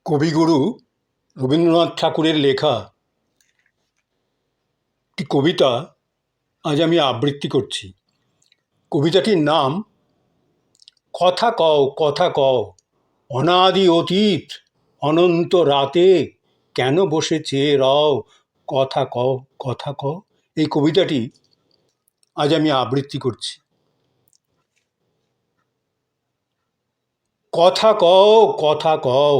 কবিগুরু রবীন্দ্রনাথ ঠাকুরের লেখা একটি কবিতা আজ আমি আবৃত্তি করছি। কবিতাটির নাম কথা কও কথা কও, অনাদি অতীত অনন্ত রাতে কেন বসে চেয়ে রও, কথা কও কথা কও। এই কবিতাটি আজ আমি আবৃত্তি করছি। কথা কও কথা কও,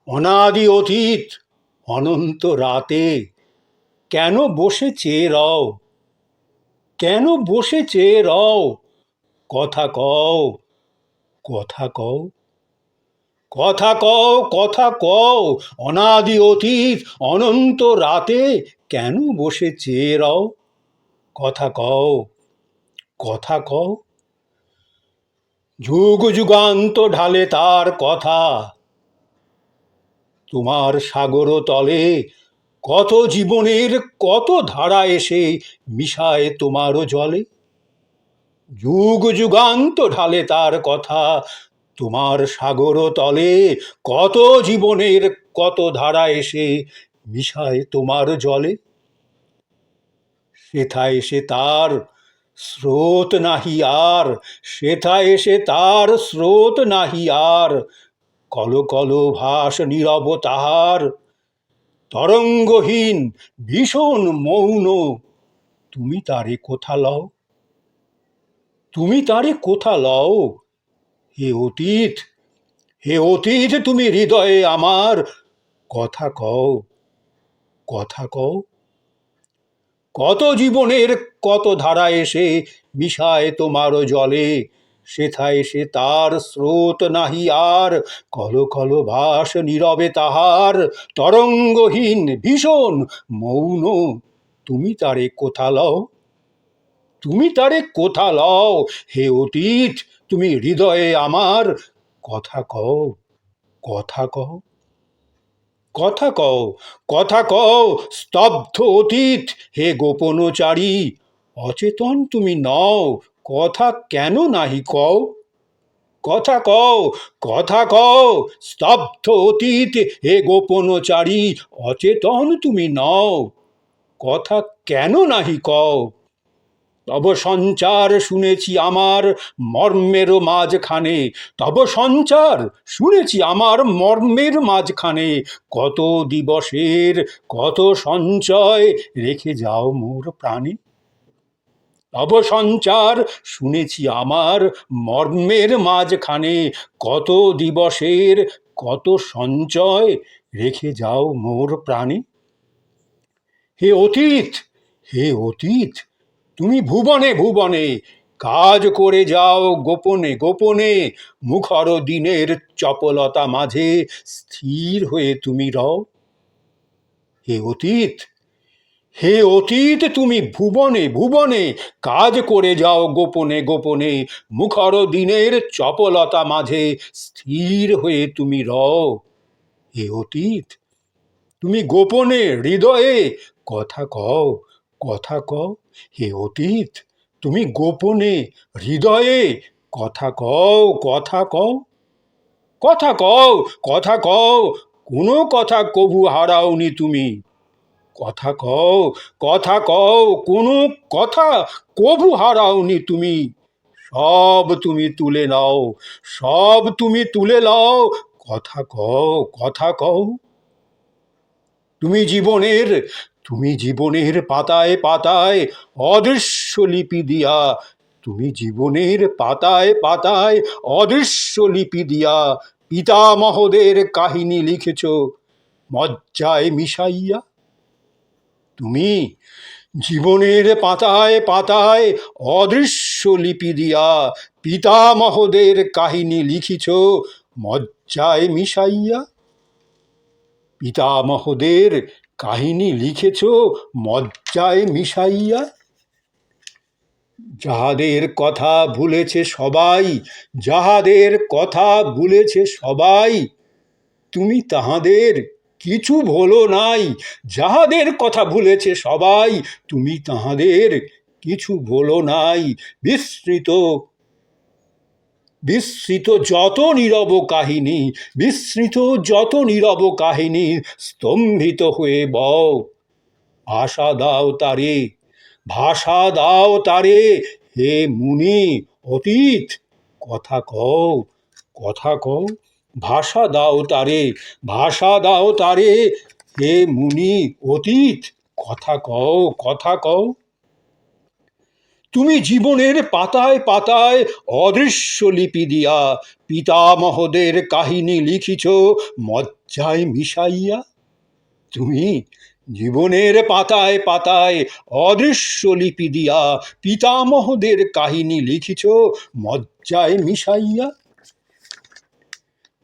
অনাদি অতীত অনন্ত রাতে কেন বসে চেয়ে রও, কেন বসে চেয়ে রও, কথা কও কথা কও। কথা কও কথা কও, অনাদি অতীত অনন্ত রাতে কেন বসে চেয়ে রও, কথা কও কথা কও। যুগ যুগান্ত ঢালে তার কথা, তোমার সাগর তলে কত জীবনের কত ধারা এসে মিশায় তোমারও জলে। যুগ যুগান্ত ঢালে তার কথা, তোমার সাগর তলে কত জীবনের কত ধারা এসে মিশায় তোমার জলে। সেথা এসে তার স্রোত নাহি আর, সেথা এসে তার স্রোত নাহি আর, কল কল ভাস নীরব তাহার, তরঙ্গহীন ভীষণ মৌন, তুমি তারে কোথা লও, তুমি তারে কোথা লও। হে অতীত হে অতীত তুমি হৃদয়ে আমার, কথা কও কথা কও। কত জীবনের কত ধারা এসে মিশায় তোমার জলে, সেথা এসে তার স্রোত নাহি আর, কল কল ভাস নীরবে তাহার, তরঙ্গহীন ভীষণ মৌন, তুমি তারে কোথা লও, তুমি তারে কোথা লও। হে অতীত তুমি হৃদয়ে আমার, কথা কও কথা কও। কথা কও কথা কও, স্তব্ধ অতীত হে গোপনচারী, অচেতন তুমি নও, কথা কেন নাহি কও, কথা কও কথা কও। স্তব্ধ অতীত হে গোপনচারী, অচেতন তুমি নও, কথা কেন নাহি কও। তব সঞ্চার শুনেছি আমার মর্মের মাঝখানে, তব সঞ্চার শুনেছি আমার মর্মের মাঝখানে, কত দিবসের কত সঞ্চয় রেখে যাও মোর প্রাণে। তব সঞ্চার শুনেছি আমার মর্মের মাঝখানে, কত দিবসের কত সঞ্চয় রেখে যাও মোর প্রাণে। হে অতীত হে অতীত তুমি ভুবনে ভুবনে কাজ করে যাও গোপনে গোপনে, মুখর দিনের চপলতা মাঝে স্থির হয়ে তুমি রও। হে অতীত হে অতীত তুমি ভুবনে ভুবনে কাজ করে যাও গোপনে গোপনে, মুখর দিনের চপলতা মাঝে স্থির হয়ে তুমি রও। হে অতীত তুমি গোপনে হৃদয়ে কথা কও কথা কও। হে অতীত তুমি গোপনে হৃদয়ে কথা কও কথা কও। কথা কও কথা কও, কোনো কথা কভু হারাওনি তুমি, কথা কও কথা কও, কোনো কথা কভু হারাওনি তুমি। সব তুমি তুলে নাও সব তুমি তুলে নাও, কথা কও কথা কও। তুমি জীবনের পাতায় পাতায় অদৃশ্য লিপি দিয়া, তুমি জীবনের পাতায় পাতায় অদৃশ্য লিপি দিয়া পিতামহদের কাহিনী লিখেছ মজ্জায় মিশাইয়া। তুমি জীবনের পাতায় পাতায় অদৃশ্য লিপি দিয়া পিতামহদের কাহিনী লিখিছ মজ্জায় মিশাইয়া। পিতামহদের কাহিনী লিখেছ মজ্জায় মিশাইয়া। যাহাদের কথা ভুলেছে সবাই, যাহাদের কথা ভুলেছে সবাই, তুমি তাহাদের কিছু ভোলো নাই। যাহাদের কথা ভুলেছে সবাই, তুমি তাহাদের কিছু ভোলো নাই। বিস্মৃত বিস্মৃত যত নীরব কাহিনী, বিস্মৃত যত নীরব কাহিনী, স্তম্ভিত হয়ে বও, ভাষা দাও তারে, ভাষা দাও তারে, হে মুনি অতীত, কথা কও, কথা কও, ভাষা দাও তারে, ভাষা দাও তারে, হে মুনি অতীত, কথা কও, কথা কও। তুমি জীবনের পাতায় পাতায় অদৃশ্য লিপি দিয়া পিতামহদের কাহিনী লিখিছ মজ্জায় মিশাইয়া। তুমি জীবনের পাতায় পাতায় অদৃশ্য লিপি দিয়া পিতামহদের কাহিনী লিখিছ মজ্জায় মিশাইয়া।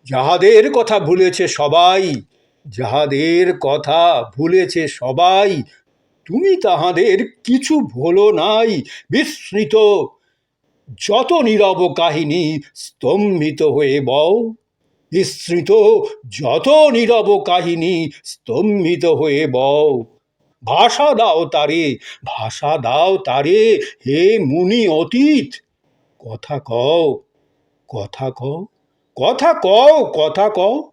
যাহাদের কথা ভুলেছে সবাই, যাহাদের কথা ভুলেছে সবাই, তুমি তাহাদের কিছু ভোলো নাই। বিস্মৃত যত নীরব কাহিনী, স্তম্ভিত হয়ে বও, বিস্মৃত যত নীরব কাহিনী, স্তম্ভিত হয়ে বও, ভাষা দাও তারে, ভাষা দাও তারে, হে মুনি অতীত, কথা কও, কথা কও, কথা কও, কথা কও।